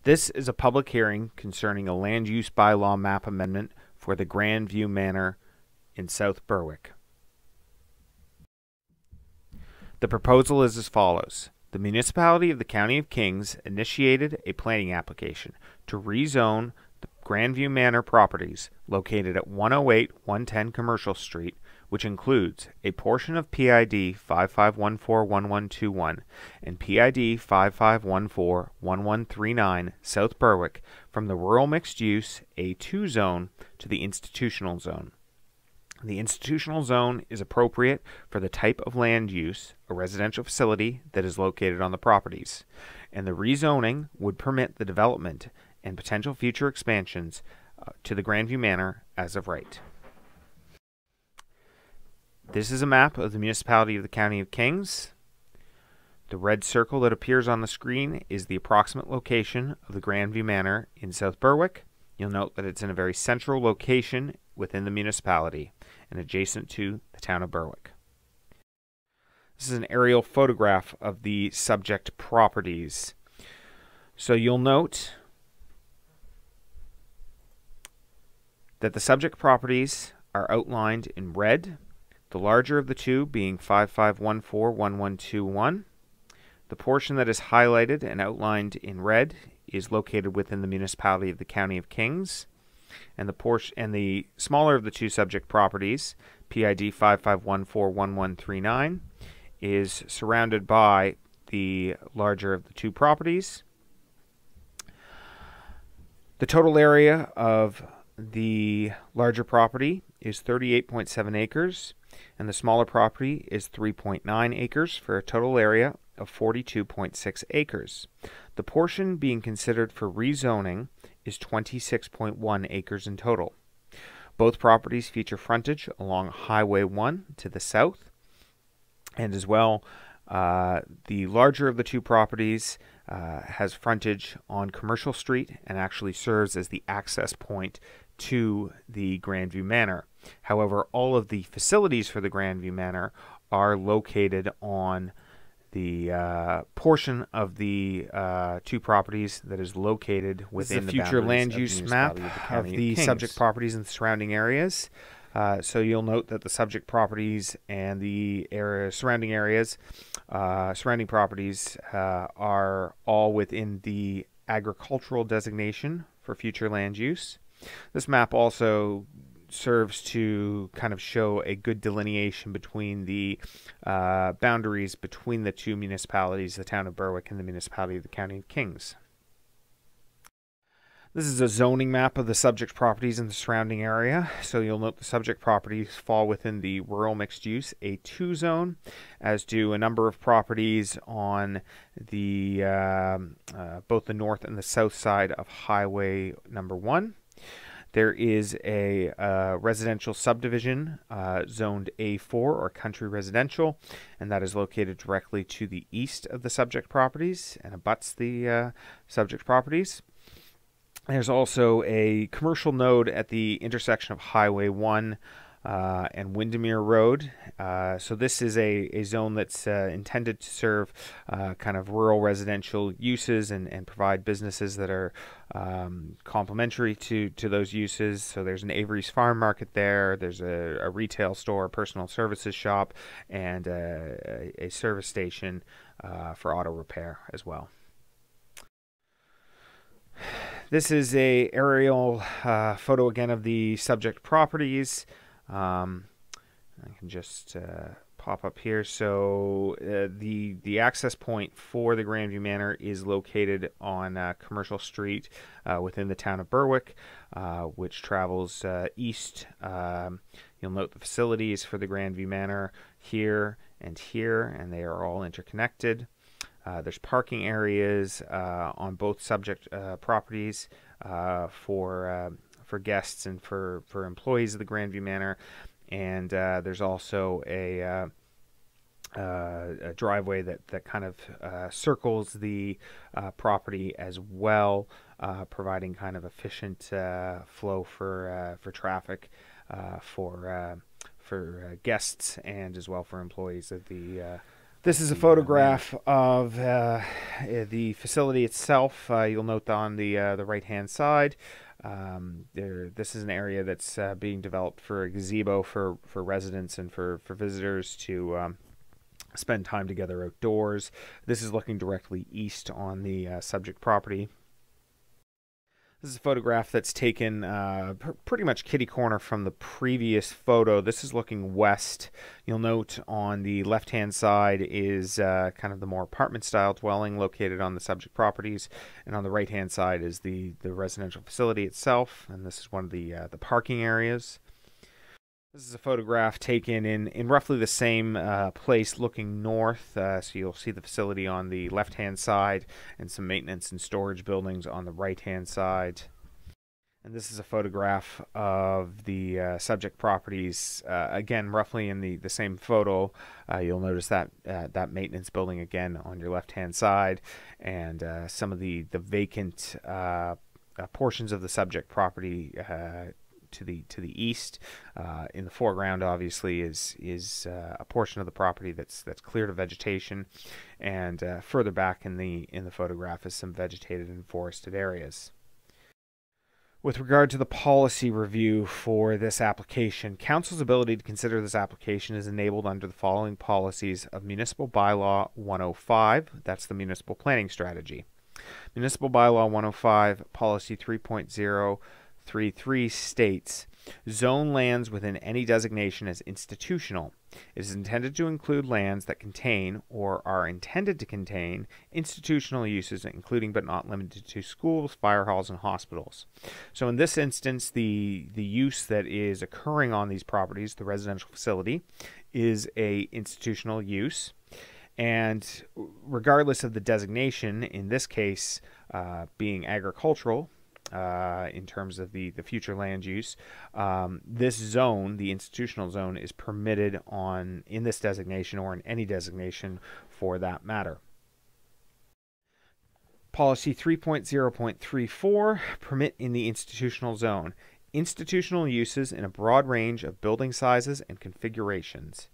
This is a public hearing concerning a land use bylaw map amendment for the View Manor in South Berwick. The proposal is as follows. The municipality of the County of Kings initiated a planning application to rezone the View Manor properties located at 108-110 Commercial Street, which includes a portion of PID 55141121 and PID 55141139 South Berwick from the rural mixed use A2 zone to the institutional zone. The institutional zone is appropriate for the type of land use, a residential facility, that is located on the properties, and the rezoning would permit the development and potential future expansions to the View Manor as of right. This is a map of the municipality of the County of Kings. The red circle that appears on the screen is the approximate location of the View Manor in South Berwick. You'll note that it's in a very central location within the municipality and adjacent to the town of Berwick. This is an aerial photograph of the subject properties. So you'll note that the subject properties are outlined in red, the larger of the two being 55141121. The portion that is highlighted and outlined in red is located within the municipality of the County of Kings, and the smaller of the two subject properties, PID 55141139, is surrounded by the larger of the two properties. The total area of the larger property is 38.7 acres, and the smaller property is 3.9 acres for a total area of 42.6 acres. The portion being considered for rezoning is 26.1 acres in total. Both properties feature frontage along Highway 1 to the south, and as well, the larger of the two properties has frontage on Commercial Street and actually serves as the access point to the View Manor. However, all of the facilities for the View Manor are located on the portion of the two properties that is located within the future land use map of the subject properties and the surrounding areas. So you'll note that the subject properties and the surrounding properties are all within the agricultural designation for future land use. This map also serves to kind of show a good delineation between the boundaries between the two municipalities, the town of Berwick and the municipality of the County of Kings. This is a zoning map of the subject properties in the surrounding area. So you'll note the subject properties fall within the rural mixed use A2 zone, as do a number of properties on the both the north and the south side of Highway number 1. There is a residential subdivision zoned A4 or country residential, and that is located directly to the east of the subject properties and abuts the subject properties. There's also a commercial node at the intersection of Highway 1 and Windermere Road. So this is a zone that's intended to serve kind of rural residential uses and provide businesses that are complementary to those uses. So there's an Avery's Farm Market there, there's a retail store, a personal services shop, and a service station for auto repair as well. This is a aerial photo again of the subject properties. I can just pop up here. So the access point for the View Manor is located on Commercial Street within the town of Berwick, which travels east. You'll note the facilities for the View Manor here, and they are all interconnected. There's parking areas on both subject properties for guests and for employees of the View Manor, and there's also a driveway that kind of circles the property as well, providing kind of efficient flow for traffic for guests and as well for employees of the This is a photograph of the facility itself. You'll note on the right-hand side, this is an area that's being developed for a gazebo for residents and for visitors to spend time together outdoors. This is looking directly east on the subject property. This is a photograph that's taken pretty much kitty corner from the previous photo. This is looking west. You'll note on the left-hand side is kind of the more apartment-style dwelling located on the subject properties, and on the right-hand side is the residential facility itself, and this is one of the parking areas. This is a photograph taken in roughly the same place looking north, so you'll see the facility on the left-hand side and some maintenance and storage buildings on the right-hand side. And this is a photograph of the subject properties, again, roughly in the same photo. You'll notice that that maintenance building again on your left-hand side, and some of the vacant portions of the subject property to the east. In the foreground, obviously, is a portion of the property that's cleared of vegetation, and further back in the photograph is some vegetated and forested areas. With regard to the policy review for this application, Council's ability to consider this application is enabled under the following policies of Municipal Bylaw 105. That's the Municipal Planning Strategy. Municipal Bylaw 105, Policy 3.033 states, zone lands within any designation as institutional. It is intended to include lands that contain or are intended to contain institutional uses, including but not limited to schools, fire halls, and hospitals. So in this instance, the use that is occurring on these properties, the residential facility, is a institutional use. And regardless of the designation, in this case being agricultural, in terms of the future land use, this zone, the institutional zone, is permitted in this designation or in any designation for that matter. Policy 3.0.34, permit in the institutional zone. Institutional uses in a broad range of building sizes and configurations.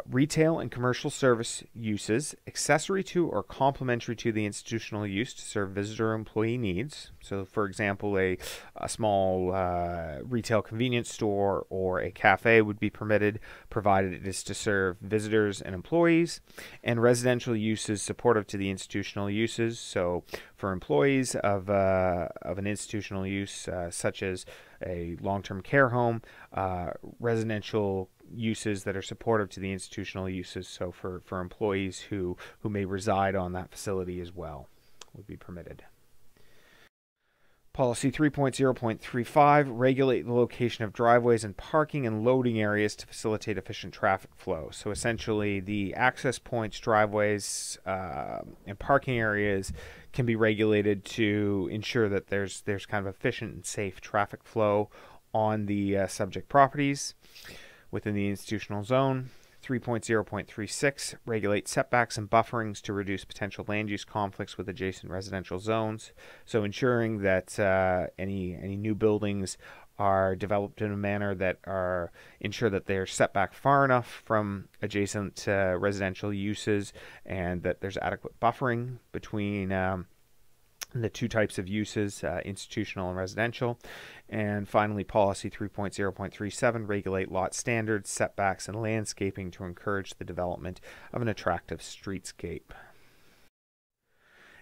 Retail and commercial service uses, accessory to or complementary to the institutional use to serve visitor or employee needs. So, for example, a small retail convenience store or a cafe would be permitted, provided it is to serve visitors and employees. And residential uses supportive to the institutional uses. So, for employees of an institutional use, such as a long-term care home, residential uses that are supportive to the institutional uses, so for employees who may reside on that facility as well, would be permitted. Policy 3.0.35, regulate the location of driveways and parking and loading areas to facilitate efficient traffic flow. So essentially the access points, driveways, and parking areas can be regulated to ensure that there's kind of efficient and safe traffic flow on the subject properties within the institutional zone. 3.0.36, regulate setbacks and bufferings to reduce potential land use conflicts with adjacent residential zones. So ensuring that any new buildings are developed in a manner that ensure that they're set back far enough from adjacent residential uses, and that there's adequate buffering between the two types of uses, institutional and residential. And finally, policy 3.0.37, regulate lot standards, setbacks, and landscaping to encourage the development of an attractive streetscape.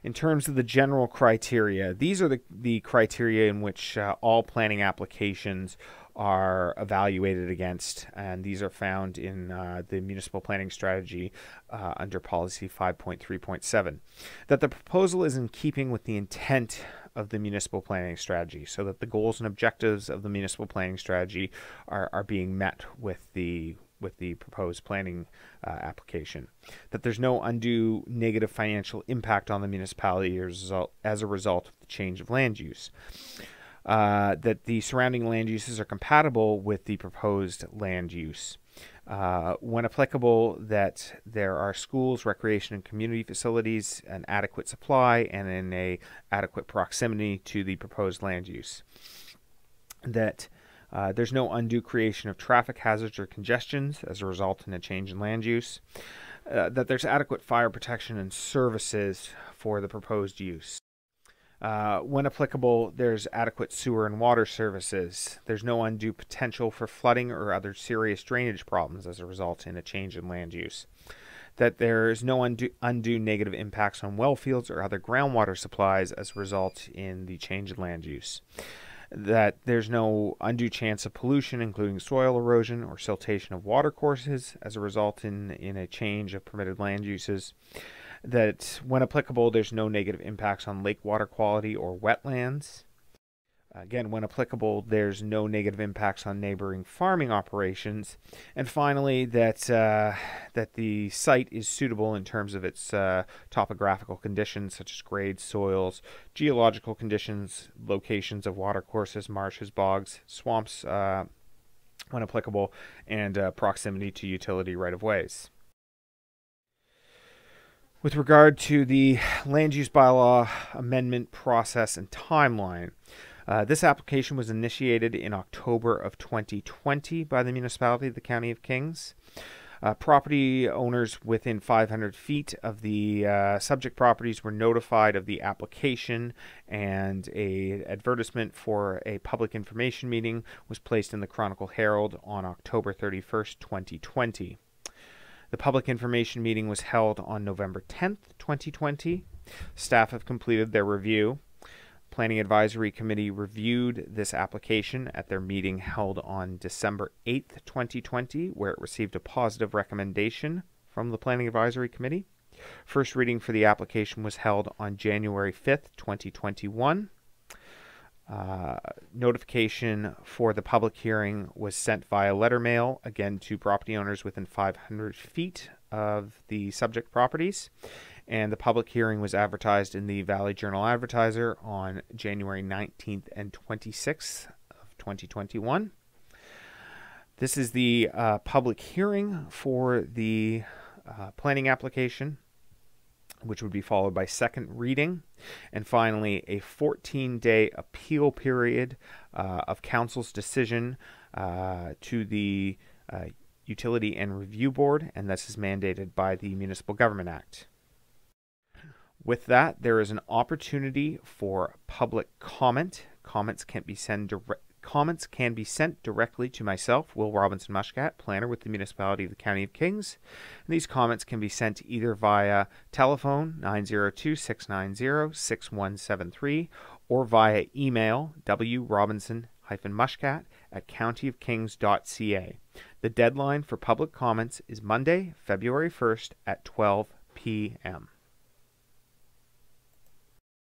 In terms of the general criteria, these are the criteria in which all planning applications are evaluated against, and these are found in the Municipal Planning Strategy under Policy 5.3.7. That the proposal is in keeping with the intent of the Municipal Planning Strategy, so that the goals and objectives of the Municipal Planning Strategy are being met with the proposed planning application. That there's no undue negative financial impact on the municipality as a result of the change of land use. That the surrounding land uses are compatible with the proposed land use. When applicable, that there are schools, recreation, and community facilities, an adequate supply, and in a adequate proximity to the proposed land use. That there's no undue creation of traffic hazards or congestions as a result in a change in land use. that there's adequate fire protection and services for the proposed use. When applicable, there's adequate sewer and water services. There's no undue potential for flooding or other serious drainage problems as a result in a change in land use. That there's no undue negative impacts on well fields or other groundwater supplies as a result in the change in land use. That there's no undue chance of pollution, including soil erosion or siltation of watercourses as a result in a change of permitted land uses. That when applicable, there's no negative impacts on lake water quality or wetlands. Again, when applicable, there's no negative impacts on neighboring farming operations. And finally, that the site is suitable in terms of its topographical conditions, such as grades, soils, geological conditions, locations of watercourses, marshes, bogs, swamps, when applicable, and proximity to utility right-of-ways. With regard to the land use bylaw amendment process and timeline, this application was initiated in October of 2020 by the municipality of the County of Kings. Property owners within 500 feet of the subject properties were notified of the application, and an advertisement for a public information meeting was placed in the Chronicle Herald on October 31st, 2020. The public information meeting was held on November 10th, 2020. Staff have completed their review. Planning Advisory Committee reviewed this application at their meeting held on December 8th, 2020, where it received a positive recommendation from the Planning Advisory Committee. First reading for the application was held on January 5th, 2021. Notification for the public hearing was sent via letter mail, again to property owners within 500 feet of the subject properties, and the public hearing was advertised in the Valley Journal Advertiser on January 19th and 26th of 2021. This is the public hearing for the planning application, which would be followed by second reading, and finally a 14-day appeal period of council's decision to the Utility and Review Board, and this is mandated by the Municipal Government Act. With that, there is an opportunity for public comment. Comments can be sent directly to myself, Will Robinson Muscat, planner with the municipality of the County of Kings. And these comments can be sent either via telephone 902-690-6173 or via email wrobinson-muscat@countyofkings.ca. The deadline for public comments is Monday, February 1st at 12 p.m.